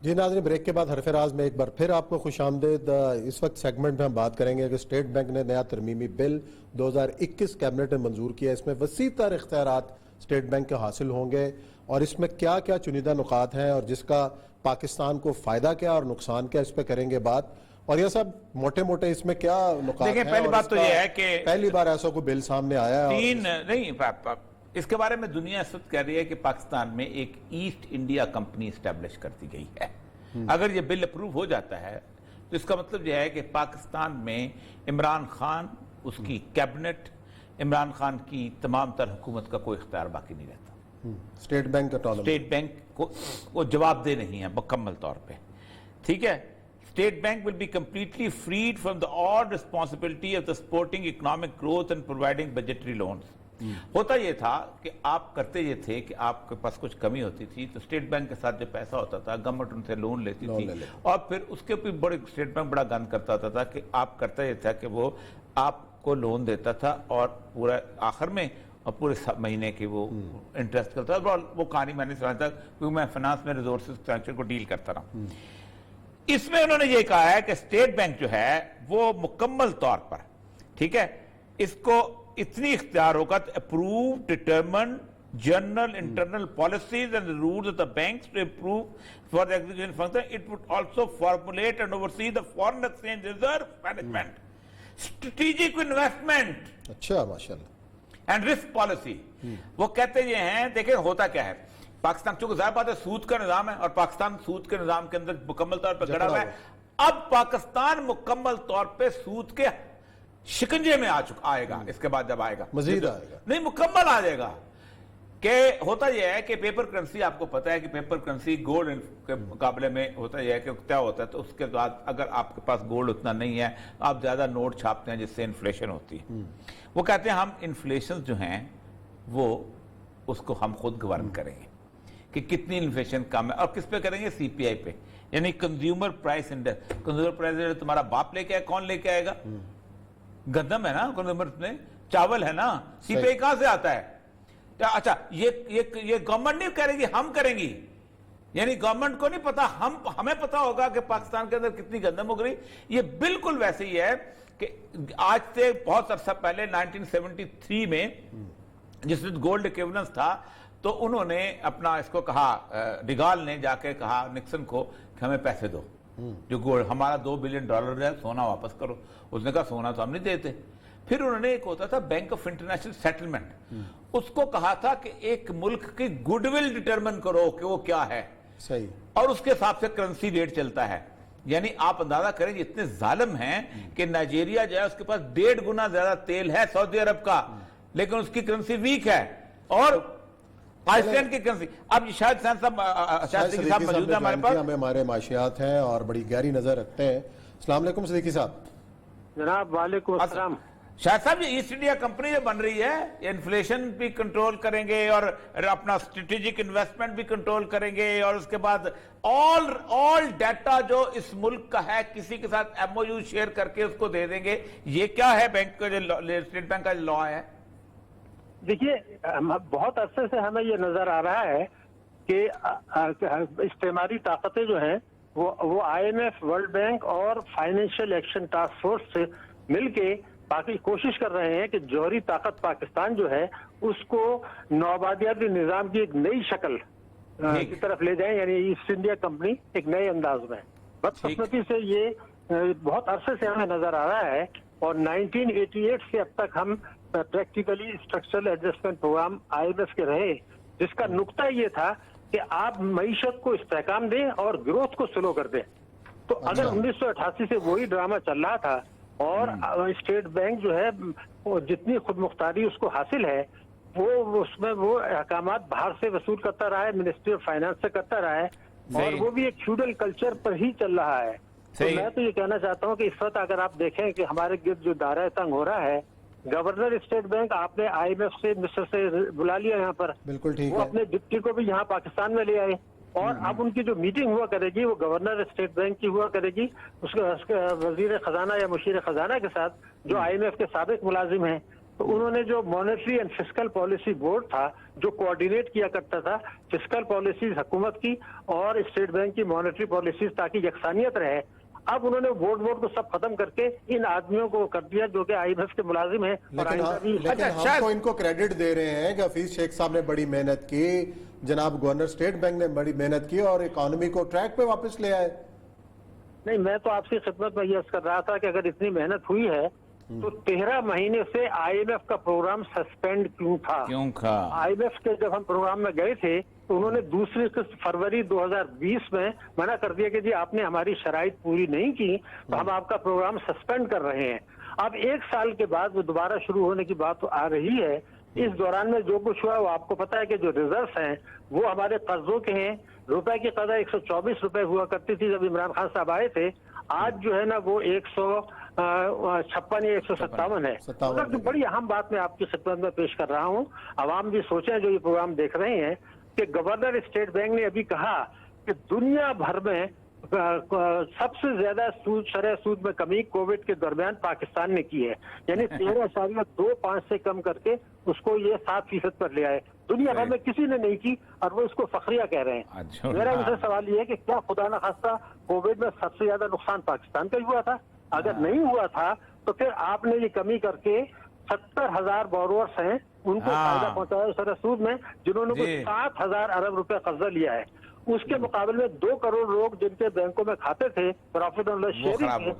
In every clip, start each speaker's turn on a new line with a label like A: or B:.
A: जी नाज़रीन, ब्रेक के बाद हरफराज में एक बार फिर आपको खुशामदीद। इस वक्त सेगमेंट में हम बात करेंगे कि स्टेट बैंक ने नया तरमीमी बिल 2021 कैबिनेट ने मंजूर किया। इसमें वसी तर इख्तियारात स्टेट बैंक के हासिल होंगे और इसमें क्या क्या चुनिंदा नुकात हैं और जिसका पाकिस्तान को फ़ायदा क्या और नुकसान क्या, इस पर करेंगे बात। और यह सब मोटे मोटे इसमें क्या नुकात हैं।
B: पहली बात तो यह है कि
A: पहली बार ऐसा कोई बिल सामने आया है।
B: इसके बारे में दुनिया इस वक्त कह रही है कि पाकिस्तान में एक ईस्ट इंडिया कंपनी स्टैब्लिश कर दी गई है। अगर ये बिल अप्रूव हो जाता है तो इसका मतलब यह है कि पाकिस्तान में इमरान खान, उसकी कैबिनेट, इमरान खान की तमाम तर हुकूमत का कोई इख्तियार बाकी नहीं रहता।
A: स्टेट बैंक
B: को जवाबदेह नहीं है मुकम्मल तौर पे। ठीक है, State Bank will be completely freed from the all responsibility of the supporting economic growth and providing budgetary loans. होता यह था कि आप करते ये थे कि आपके पास कुछ कमी होती थी तो स्टेट बैंक के साथ जो पैसा होता था गवर्नमेंट उनसे लोन लेती थी और फिर उसके ऊपर बड़े स्टेट बैंक बड़ा गन करता होता था कि आप करता ये था कि वो आपको लोन देता था और पूरा आखिर में और पूरे महीने की वो इंटरेस्ट करता था। वो कहानी मैंने सुना था क्योंकि मैं फाइनेंस में रिसोर्सेज स्ट्रक्चर को डील करता रहा। इसमें उन्होंने ये कहा है कि स्टेट बैंक जो है वो मुकम्मल तौर पर, ठीक है, इसको इतनी इख्तियार होगा तो approve determine general internal policies and rules of the banks to improve for the execution function. It would also formulate and oversee the foreign exchange reserve management, strategic investment,
A: अच्छा माशाल्लाह,
B: एंड रिस्क पॉलिसी। वो कहते ये हैं, देखिए होता क्या है, पाकिस्तान चूंकि जाहिर बात है सूद का निजाम है और पाकिस्तान सूद के निजाम के अंदर मुकम्मल तौर पर गड़ा हुआ है। अब पाकिस्तान मुकम्मल तौर पर सूद के शिकंजे में आएगा। इसके बाद जब आएगा
A: मजीद आएगा
B: नहीं, मुकम्मल आ जाएगा। कि होता यह है कि पेपर करेंसी, आपको पता है कि पेपर करेंसी गोल्ड के मुकाबले में होता यह है कि क्या होता है, तो उसके बाद अगर आपके पास गोल्ड उतना नहीं है आप ज्यादा नोट छापते हैं जिससे इन्फ्लेशन होती है। वो कहते हैं हम इन्फ्लेशन जो हैं वो उसको हम खुद गवर्न करेंगे कि कितनी इन्फ्लेशन कम है और किस पे करेंगे, सीपीआई पे, यानी consumer price index. Consumer price index तुम्हारा बाप लेके आए, कौन लेके आएगा? गंदम है ना कंज्यूमर में, चावल है ना, सीपीआई कहां से आता है? अच्छा, ये गवर्नमेंट नहीं करेगी, हम करेंगी। यानी गवर्नमेंट को नहीं पता, हमें पता होगा कि पाकिस्तान के अंदर कितनी गंदम हो गई। ये बिल्कुल वैसे ही है कि आज से बहुत अरसा पहले 1973 में जिसमें गोल्ड इक्विवेलेंस था तो उन्होंने अपना इसको कहा, डिगाल ने जाके कहा निक्सन को कि हमें पैसे दो, जो गोल्ड हमारा $2 बिलियन है, सोना वापस करो। उसने कहा सोना तो हम नहीं देते। फिर उन्होंने एक होता था बैंक ऑफ इंटरनेशनल सेटलमेंट, उसको कहा था कि एक मुल्क की गुडविल डिटरमिन करो कि वो क्या है,
A: सही, और
B: उसके हिसाब से करेंसी रेट चलता है। यानी आप अंदाजा करें इतने जालिम हैं कि नाइजीरिया जो है उसके पास 1.5 गुना ज्यादा तेल है सऊदी अरब का, लेकिन उसकी करेंसी वीक है। और आइसलैंड की करेंसी, अब शायद सिद्दीकी साहब मौजूद है हमारे पास,
A: हमारे माशियात हैं और बड़ी गहरी नजर रखते हैं। अस्सलाम वालेकुम सिद्दीकी साहब।
C: जनाब वालेकुम अस्सलाम।
B: शायद साहब ये ईस्ट इंडिया कंपनी जो बन रही है, इन्फ्लेशन भी कंट्रोल करेंगे और अपना स्ट्रेटेजिक इन्वेस्टमेंट भी कंट्रोल करेंगे और उसके बाद ऑल डाटा जो इस मुल्क का है किसी के साथ एमओयू शेयर करके उसको दे देंगे। ये क्या है बैंक का जो स्टेट बैंक का लॉ है?
C: देखिए, बहुत अरसे से हमें ये नजर आ रहा है कि इस्तेमारी ताकतें जो हैं वो IMF, वर्ल्ड बैंक और फाइनेंशियल एक्शन टास्क फोर्स से मिलके बाकी कोशिश कर रहे हैं कि जौहरी ताकत पाकिस्तान जो है उसको नौआबादियाती निजाम की एक नई शक्ल की तरफ ले जाएं, यानी ईस्ट इंडिया कंपनी एक नए अंदाज में। बदकिस्मती से ये बहुत अरसे से हमें नजर आ रहा है और 1988 से अब तक हम practically structural adjustment program IMF के रहे, जिसका नुक्ता ये था कि आप मईशत को इस्तेहकाम दें और ग्रोथ को स्लो कर दें। तो अगर 1988 से वही ड्रामा चल रहा था और स्टेट बैंक जो है वो जितनी खुद मुख्तारी उसको हासिल है वो उसमें वो अहकामात बाहर से वसूल करता रहा है, मिनिस्ट्री ऑफ फाइनेंस से करता रहा है और वो भी एक फ्यूडल कल्चर पर ही चल रहा है। तो मैं तो ये कहना चाहता हूँ कि इस वक्त अगर आप देखें कि हमारे गिर्द जो दायरा तंग हो रहा है, गवर्नर स्टेट बैंक आपने IMF से मिस्टर से बुला लिया यहाँ पर,
A: बिल्कुल ठीक
C: वो
A: है,
C: अपने डिप्टी को भी यहाँ पाकिस्तान में ले आए और अब उनकी जो मीटिंग हुआ करेगी वो गवर्नर स्टेट बैंक की हुआ करेगी उसके वजीर खजाना या मुशीर खजाना के साथ जो IMF के साबिक मुलाजिम हैं। तो उन्होंने जो monetary and fiscal policy board था, जो कोऑर्डिनेट किया करता था फिस्कल पॉलिसीज हुकूमत की और स्टेट बैंक की मॉनेटरी पॉलिसीज, ताकि यकसानियत रहे, अब उन्होंने बोर्ड को सब खत्म करके इन आदमियों को कर दिया जो कि आईएमएफ के मुलाजिम हैं।
A: लेकिन हम तो इनको क्रेडिट दे रहे हैं कि हफीज शेख साहब ने बड़ी मेहनत की, जनाब गवर्नर स्टेट बैंक ने बड़ी मेहनत की और इकोनॉमी को ट्रैक पे वापस ले आए।
C: नहीं, मैं तो आपकी खिदमत में यह कर रहा था कि अगर इतनी मेहनत हुई है तो 13 महीने से आईएमएफ का प्रोग्राम सस्पेंड क्यों था? आईएमएफ के जब हम प्रोग्राम में गए थे तो उन्होंने दूसरी किस्त फरवरी 2020 में मना कर दिया कि जी आपने हमारी शराइत पूरी नहीं की तो हम आपका प्रोग्राम सस्पेंड कर रहे हैं। अब 1 साल के बाद वो दोबारा शुरू होने की बात तो आ रही है। इस दौरान में जो कुछ हुआ वो आपको पता है कि जो रिजर्व हैं वो हमारे कर्जों के हैं। रुपए की कदर 124 रुपए हुआ करती थी जब इमरान खान साहब आए थे, आज जो है ना वो 156 या 157 है। तो बड़ी अहम बात मैं आपकी खिदमत में पेश कर रहा हूँ, आवाम भी सोचें जो ये प्रोग्राम देख रहे हैं, कि गवर्नर स्टेट बैंक ने अभी कहा कि दुनिया भर में सबसे ज्यादा शरह सूद में कमी कोविड के दरमियान पाकिस्तान ने की है, यानी 13.25 से कम करके उसको ये 7% पर ले आए। दुनिया भर में किसी ने नहीं की और वो इसको फखरिया कह रहे हैं। मेरा उनसे सवाल ये है कि क्या खुदा न खास्ता कोविड में सबसे ज्यादा नुकसान पाकिस्तान का ही हुआ था? अगर नहीं हुआ था तो फिर आपने ये कमी करके 70,000 बोरोवर्स हैं उनको फायदा पहुंचाया शरह सूद में, जिन्होंने 7,000 अरब रुपए कर्जा लिया है। उसके मुकाबले में 2 करोड़ लोग जिनके बैंकों में खाते थे प्रॉफिट ऑन लॉस शेयरिंग,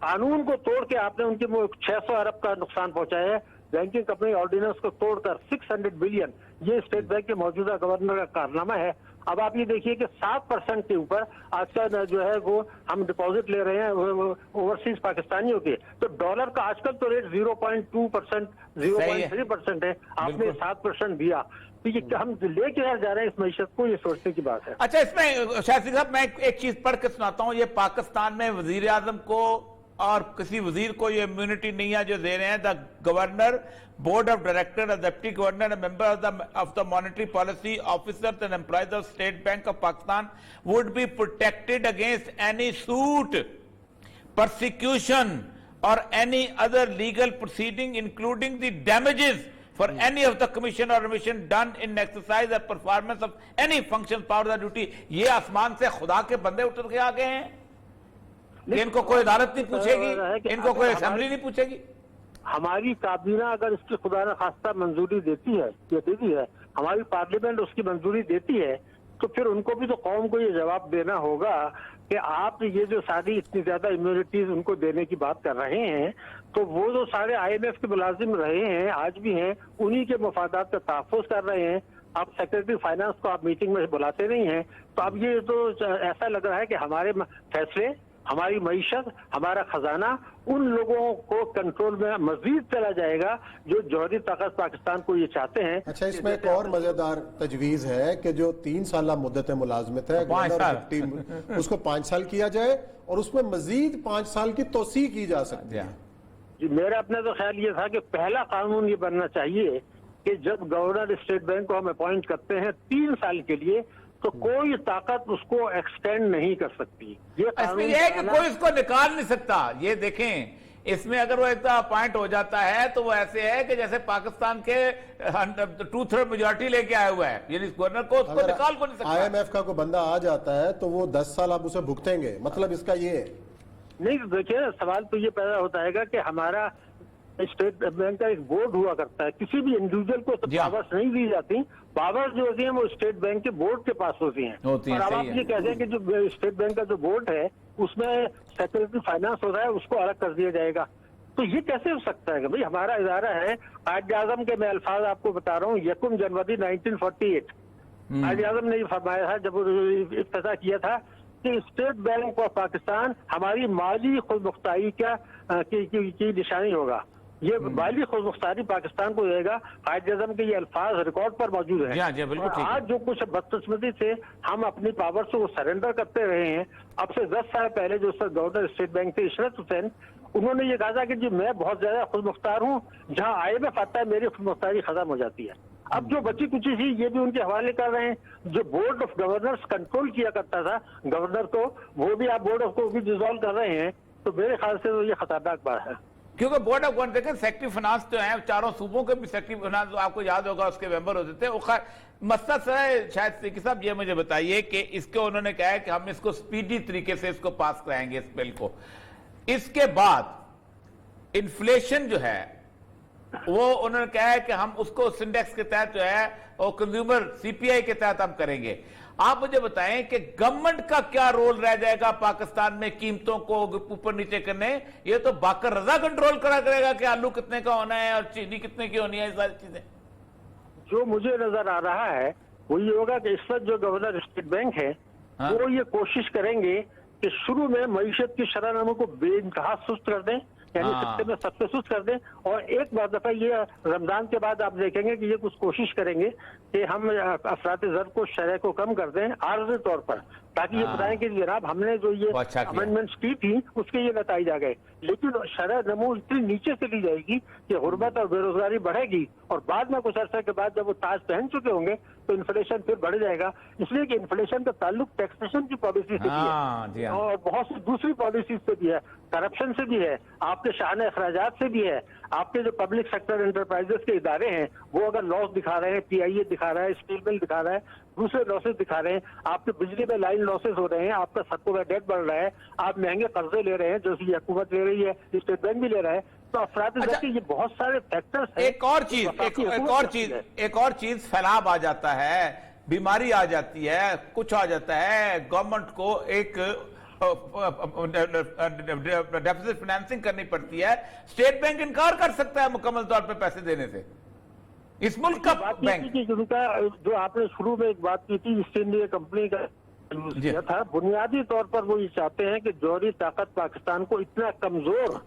C: कानून को तोड़ के आपने उनके 600 अरब का नुकसान पहुंचाया है। बैंकिंग कंपनी ऑर्डिनेंस को तोड़कर 600 बिलियन, ये स्टेट बैंक के मौजूदा गवर्नर का कारनामा है। अब आप ये देखिए कि 7% के ऊपर आज का जो है वो हम डिपॉजिट ले रहे हैं ओवरसीज पाकिस्तानियों के, तो डॉलर का आजकल तो रेट 0.2%, 0.3% है, आपने 7% दिया, तो ये हम ले के जा रहे हैं इस मईशत को, ये सोचने की बात है।
B: अच्छा, इसमें शायद साहब मैं एक चीज पढ़ के सुनाता हूँ। ये पाकिस्तान में वजीर आजम को और किसी वजीर को ये इम्यूनिटी नहीं है जो दे रहे हैं। The governor, board of director, deputy governor, member of the monetary policy officers and employees of state bank of Pakistan would be protected against any suit, persecution or any other legal proceeding including the damages for any of the commission or remission done in exercise or performance of any function, power or duty। ये आसमान से खुदा के बंदे उतर के आ गए हैं, इनको कोई अदालत नहीं पूछेगी, इनको कोई असेंबली नहीं पूछेगी।
C: हमारी काबीना अगर इसकी खुदा न खास्ता मंजूरी देती है, ये देती है, हमारी पार्लियामेंट उसकी मंजूरी देती है, तो फिर उनको भी तो कौम को ये जवाब देना होगा कि आप ये जो सारी इतनी ज्यादा इम्यूनिटीज उनको देने की बात कर रहे हैं, तो वो जो सारे आईएमएफ के मुलाजिम रहे हैं, आज भी हैं, उन्हीं के मफादात का तहफ़्फ़ुज़ कर रहे हैं। आप सेक्रेटरी फाइनेंस को आप मीटिंग में बुलाते नहीं हैं, तो अब ये तो ऐसा लग रहा है कि हमारे फैसले, हमारी मईशत, हमारा खजाना उन लोगों को कंट्रोल में मजीद चला जाएगा जो जौहरी ताकत पाकिस्तान को ये चाहते हैं।
A: अच्छा, इसमें एक और मजेदार तजवीज है कि जो 3 साल मुद्दत मुलाजमत है उसको 5 साल किया जाए और उसमें मजीद 5 साल की तोसी की जा सकती है।
C: जी, मेरा अपना तो ख्याल ये था कि पहला कानून ये बनना चाहिए कि जब गवर्नर स्टेट बैंक को हम अपॉइंट करते हैं 3 साल के लिए, तो कोई ताकत उसको एक्सटेंड नहीं कर सकती।
B: ये है कि कोई इसको निकाल नहीं सकता। ये देखें, इसमें अगर वो एक अपॉइंट हो जाता है तो वो ऐसे है कि जैसे पाकिस्तान के 2/3 मेजोरिटी लेके आया हुआ है, यानी गवर्नर को उसको निकाल को नहीं सकता।
A: आईएमएफ का कोई बंदा आ जाता है तो वो 10 साल आप उसे भुगतेंगे, मतलब इसका ये
C: नहीं। देखिए, सवाल तो ये पैदा होता है कि हमारा स्टेट बैंक का एक बोर्ड हुआ करता है, किसी भी इंडिविजुअल को तो पावर्स नहीं दी जाती, पावर्स जो होती हैं वो स्टेट बैंक के बोर्ड के पास होती हैं। और अब आप ये कहते हैं कि जो स्टेट बैंक का जो बोर्ड है उसमें सेक्रेटरी फाइनेंस होता है, उसको अलग कर दिया जाएगा, तो ये कैसे हो सकता है कि भाई हमारा इदारा है। कायदे आजम के मैं अल्फाज आपको बता रहा हूँ, 1 जनवरी 1948 कायदे आजम ने फरमाया था जब इफ्तिताह किया था कि स्टेट बैंक ऑफ पाकिस्तान हमारी माली खुदमुख्तारी की निशानी होगा। ये माली खुदमुख्तारी पाकिस्तान को देगा। कायदे-ए-आज़म के ये अल्फाज रिकॉर्ड पर मौजूद है। और आज जो कुछ बदकिस्मती से हम अपनी पावर से वो सरेंडर करते रहे हैं। अब से 10 साल पहले जो सर गवर्नर स्टेट बैंक थे इशरत हुसैन, उन्होंने ये कहा था कि जी मैं बहुत ज्यादा खुदमुख्तार हूँ, जहाँ आईएमएफ आता है मेरी खुदमुख्तारी खत्म हो जाती है। अब जो बची कुची थी ये भी उनके हवाले कर रहे हैं। जो बोर्ड ऑफ गवर्नर्स कंट्रोल किया करता था गवर्नर को, वो भी आप बोर्ड ऑफ को भी डिसॉल्व कर रहे हैं, तो मेरे ख्याल से तो ये खतरनाक बात है।
B: क्योंकि बोर्ड ऑफ गवर्नर देखें सेक्रेटरी फाइनेंस जो है चारों सूबों के भी सेक्रेटरी फाइनेंस, आपको याद होगा उसके मेंबर होते थे। वो मसला सर है शायद सिद्दीकी साहब, ये मुझे बताइए कि इसको उन्होंने कहा है कि हम इसको स्पीडी तरीके से इसको पास कराएंगे इस बिल को। इसके बाद इन्फ्लेशन जो है वो उन्होंने कहा है कि हम उसको उस इंडेक्स के तहत जो है और कंज्यूमर सीपीआई के तहत हम करेंगे। आप मुझे बताएं कि गवर्नमेंट का क्या रोल रह जाएगा पाकिस्तान में कीमतों को ऊपर नीचे करने? ये तो बाकर रजा कंट्रोल करा करेगा कि आलू कितने का होना है और चीनी कितने की होनी है, ये सारी चीजें।
C: जो मुझे नजर आ रहा है वो ये होगा कि इस वक्त जो गवर्नर स्टेट बैंक है वो ये कोशिश करेंगे कि शुरू में मईशत की शरह नमो को बेइंतहा सुस्त कर दें, यानी सस्ते में सबसे सुस्त कर दें, और एक बार दफा ये रमजान के बाद आप देखेंगे कि ये कुछ कोशिश करेंगे कि हम अफरात ज़र को शरह को कम कर दें आर्जी तौर पर, ताकि ये बताएं कि जनाब हमने जो ये अमेंडमेंट्स की थी उसके ये नतीजे आ गए। लेकिन शरह नमो इतनी नीचे चली जाएगी कि गुर्बत और बेरोजगारी बढ़ेगी, और बाद में कुछ अर्से के बाद जब वो ताज पहन चुके होंगे तो इन्फ्लेशन फिर बढ़ जाएगा। इसलिए कि इन्फ्लेशन का ताल्लुक टैक्सेशन की पॉलिसी से भी है और बहुत सी दूसरी पॉलिसी से भी है, करप्शन से भी है, आपके शान अखराजात से भी है। आपके जो पब्लिक सेक्टर एंटरप्राइजेस के इदारे हैं वो अगर लॉस दिखा रहे हैं, पीआईए दिखा रहा है, स्टील मिल दिखा रहा है, दूसरे लॉसेस दिखा रहे हैं, आपके बिजली में लाइन लॉसेस हो रहे हैं, आपका सबको डेट बढ़ रहा है, आप महंगे कर्जे ले रहे हैं जो हुकूमत ले रही है, स्टेट बैंक भी ले रहा है, तो अफराद के ये बहुत सारे फैक्टर्स हैं।
B: एक और चीज फैलाव आ जाता है, बीमारी आ जाती है, कुछ आ जाता है, गवर्नमेंट को एक डेफिसिट फाइनेंसिंग करनी पड़ती है। स्टेट बैंक इनकार कर सकता है मुकम्मल तौर पे पैसे देने से। इस मुल्क का बैंक
C: जो आपने शुरू में एक बात की थी ईस्ट इंडिया कंपनी का यूज किया था, बुनियादी तौर पर वो ये चाहते हैं कि जौहरी ताकत पाकिस्तान को इतना कमजोर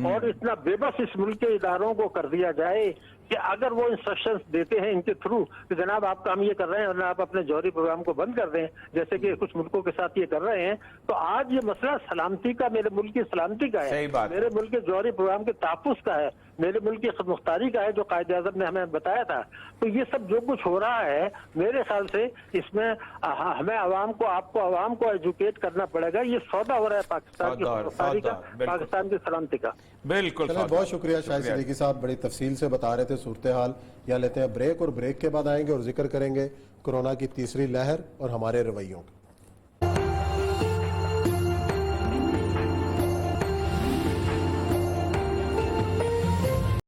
C: और इतना बेबस इस मुल्क के इदारों को कर दिया जाए कि अगर वो इंस्ट्रक्शंस देते हैं इनके थ्रू कि जनाब आप काम ये कर रहे हैं और आप अपने जौहरी प्रोग्राम को बंद कर दें, जैसे कि कुछ मुल्कों के साथ ये कर रहे हैं, तो आज ये मसला सलामती का, मेरे मुल्क की सलामती का है, मेरे मुल्क के जौहरी प्रोग्राम के तहफ़्फ़ुज़ का है, मेरे मुल्क की खुदमुख्तारी का है, जो कायदे आज़म ने हमें बताया था। तो ये सब जो कुछ हो रहा है मेरे ख्याल से इसमें हमें आवाम को, आपको आवाम को एजुकेट करना पड़ेगा। ये सौदा हो रहा है पाकिस्तान की खुदमुख्तारी का, पाकिस्तान की सलामती का।
B: बिल्कुल,
A: बहुत शुक्रिया शाहिद सिद्दीकी साहब, बड़ी तफसील से बता रहे थे सूरत हाल। यहाँ लेते हैं ब्रेक और ब्रेक के बाद आएंगे और जिक्र करेंगे कोरोना की तीसरी लहर और हमारे रवैयों का।